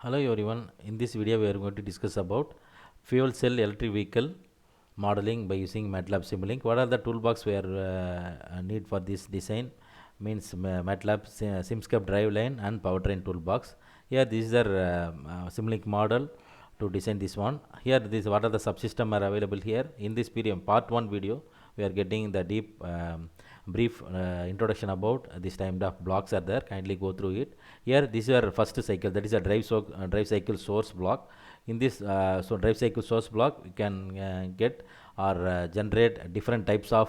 Hello everyone. In this video we are going to discuss about fuel cell electric vehicle modeling by using MATLAB Simulink. What are the toolbox we are need for this design? Means MATLAB Simscape driveline and powertrain toolbox. Here this is the Simulink model to design this one. Here this what are the subsystem are available here. In this period part 1 video we are getting the deep brief introduction about this type of blocks are there. Kindly go through it. Here this is our first cycle, that is a drive cycle source block. In this drive cycle source block we can get or generate different types of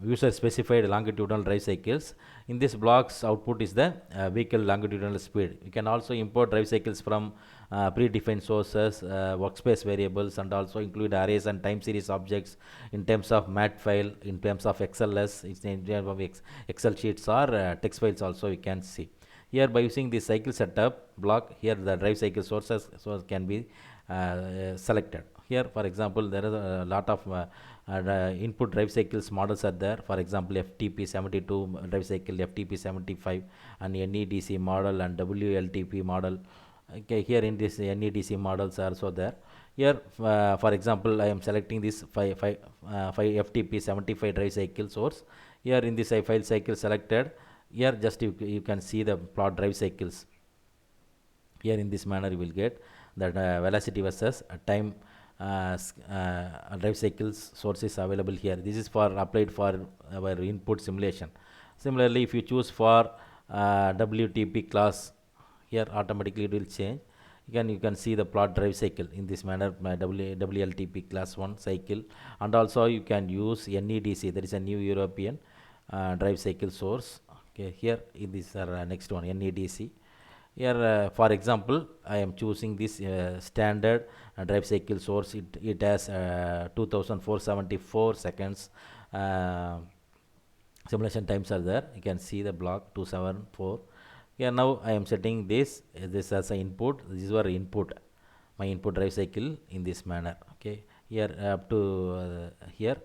user specified longitudinal drive cycles. In this block's output is the vehicle longitudinal speed. You can also import drive cycles from predefined sources, workspace variables, and also include arrays and time series objects in terms of mat file, in terms of XLS, in terms of Excel sheets or text files also you can see. Here by using the cycle setup block, here the drive cycle sources can be selected. Here for example there is a lot of input drive cycles models are there. For example FTP72 drive cycle, FTP75 and NEDC model and WLTP model. Okay, here in this NEDC models are also there. Here for example I am selecting this 5 FTP75 drive cycle source. Here in this file cycle selected, here just you can see the plot drive cycles. Here in this manner you will get that velocity versus time drive cycles sources available here. This is for applied for our input simulation. Similarly if you choose for WTP class, here automatically it will change. You can see the plot drive cycle in this manner, WLTP class 1 cycle, and also you can use NEDC, that is a new European drive cycle source. Okay, here in this next one NEDC. Here for example I am choosing this standard drive cycle source. It has 2474 seconds simulation times are there. You can see the block 274. Here now I am setting this as a input. This is our input, my input drive cycle in this manner. Okay, here up to here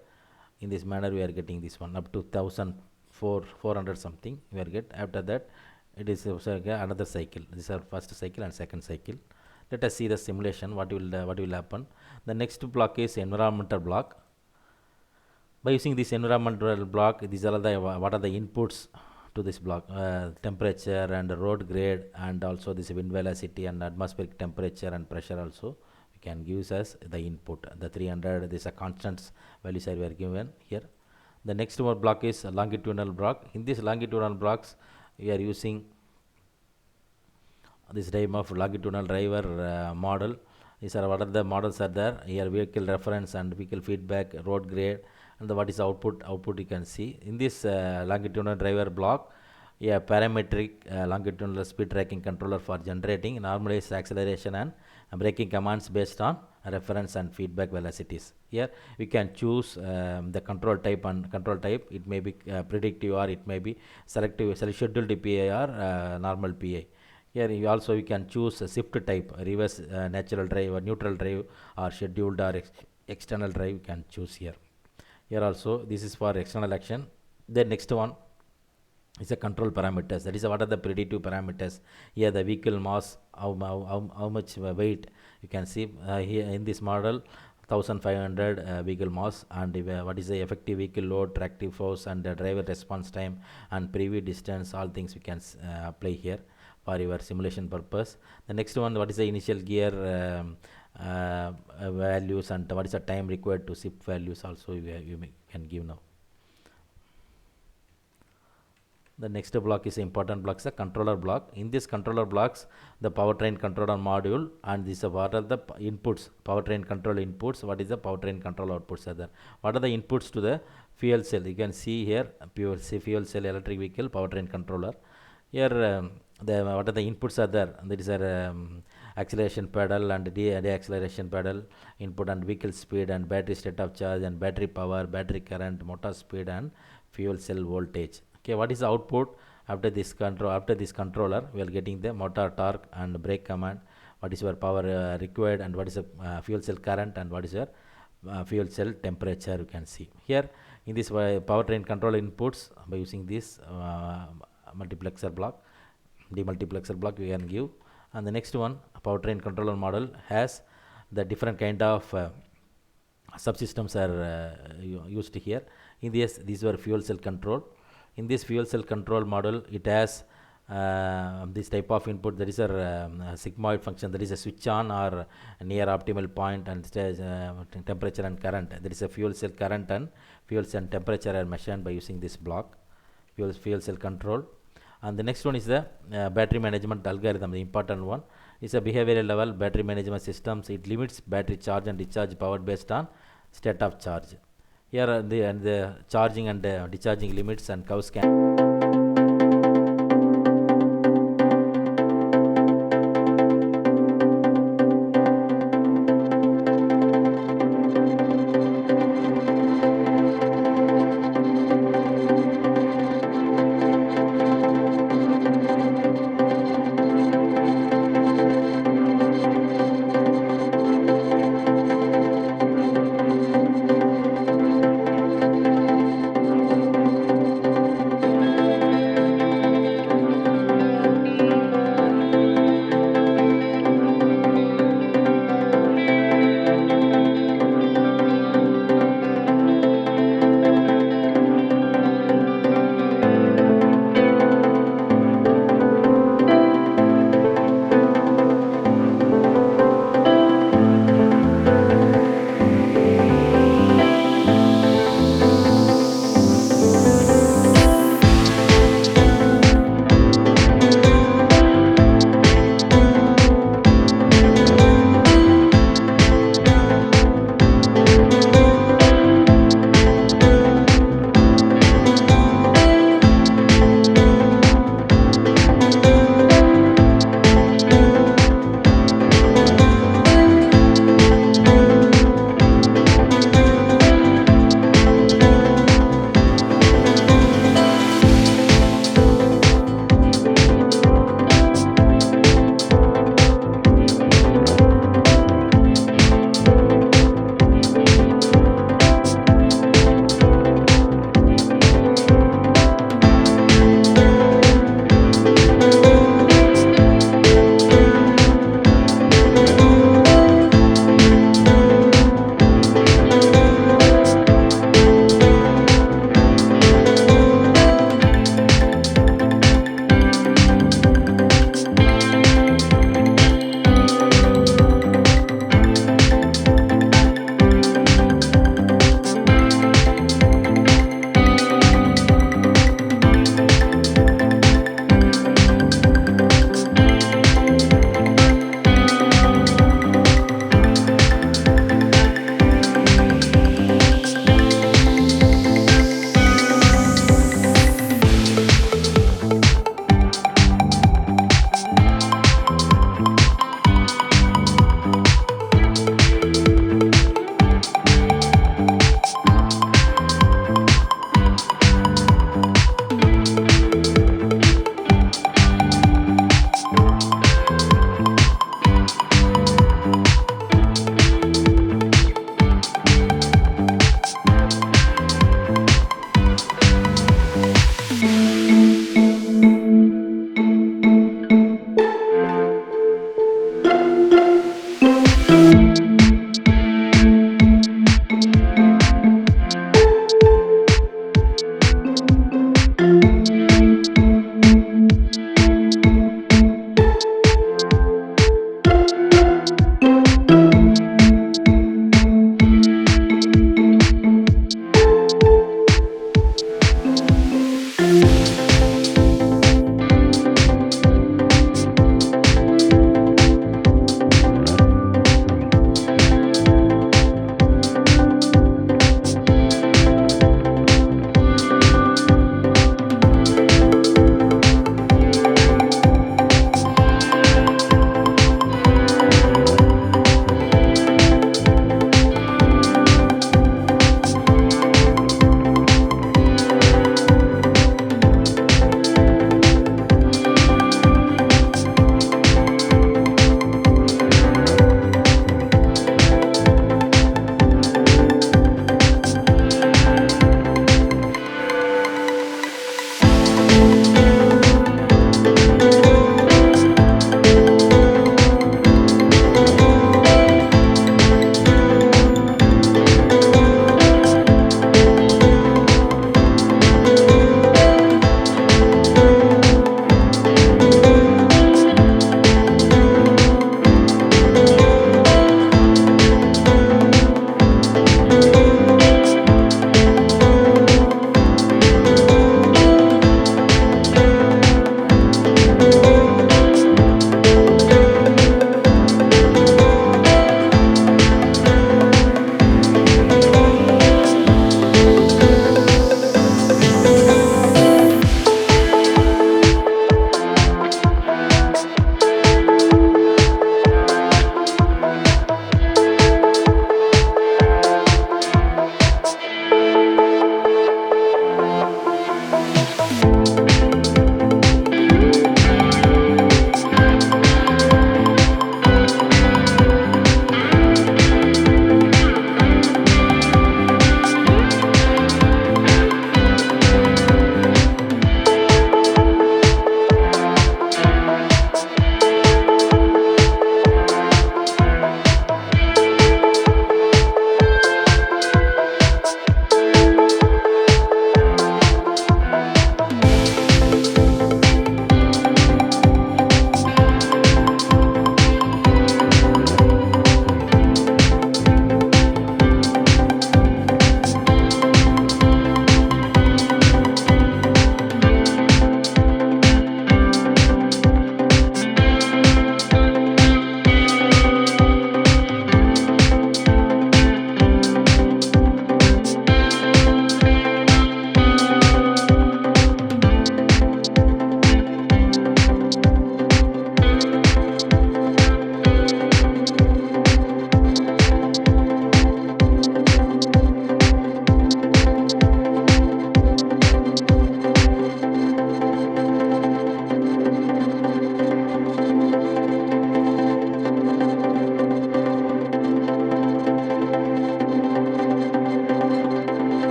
in this manner we are getting this one up to 1400 something we are get. After that it is another cycle. This is our first cycle and second cycle. Let us see the simulation, what will happen. The next block is environmental block. By using this environmental block, these are the what are the inputs to this block: temperature and road grade, and also this wind velocity and atmospheric temperature and pressure also we can use as the input. The 300, this are constants values are were given here. The next one block is a longitudinal block. In this longitudinal blocks we are using this type of longitudinal driver model. These are what are the models are there here: vehicle reference and vehicle feedback, road grade, and what is output. You can see in this longitudinal driver block, a parametric longitudinal speed tracking controller for generating normalized acceleration and braking commands based on reference and feedback velocities. Here we can choose the control type, and control type it may be predictive or it may be selective, scheduled PI or normal PI. Here you can choose a shift type, reverse natural drive or neutral drive or scheduled or external drive you can choose here. Here also this is for external action. The next one is a control parameters. That is what are the predictive parameters. Here the vehicle mass, how much weight you can see here in this model, 1500 vehicle mass, and what is the effective vehicle load, tractive force, and the driver response time and preview distance. All things we can apply here for your simulation purpose. The next one, what is the initial gear values, and what is the time required to shift values also you can give now. The next block is important block, is a controller block. In this controller blocks, the powertrain controller module, and this what are the inputs, powertrain control inputs, what is the powertrain control outputs are there. What are the inputs to the fuel cell? You can see here fuel cell electric vehicle powertrain controller. Here what are the inputs are there. There is a acceleration pedal and deacceleration pedal, input and vehicle speed and battery state of charge and battery power, battery current, motor speed and fuel cell voltage. Okay, what is the output after this control? After this controller we are getting the motor torque and brake command, what is your power required, and what is the fuel cell current, and what is your fuel cell temperature. You can see here in this powertrain control inputs by using this multiplexer block, demultiplexer block we can give, And the next one, powertrain controller model, has the different kind of subsystems are used here. In this, these were fuel cell control. In this fuel cell control model, it has this type of input, that is a sigmoid function, that is a switch on or near optimal point, and temperature and current. There is a fuel cell current and fuel cell temperature are measured by using this block, fuel cell control. And the next one is the battery management algorithm. The important one is a behavioral level battery management systems. It limits battery charge and discharge power based on state of charge. Here are the charging and discharging limits and curves can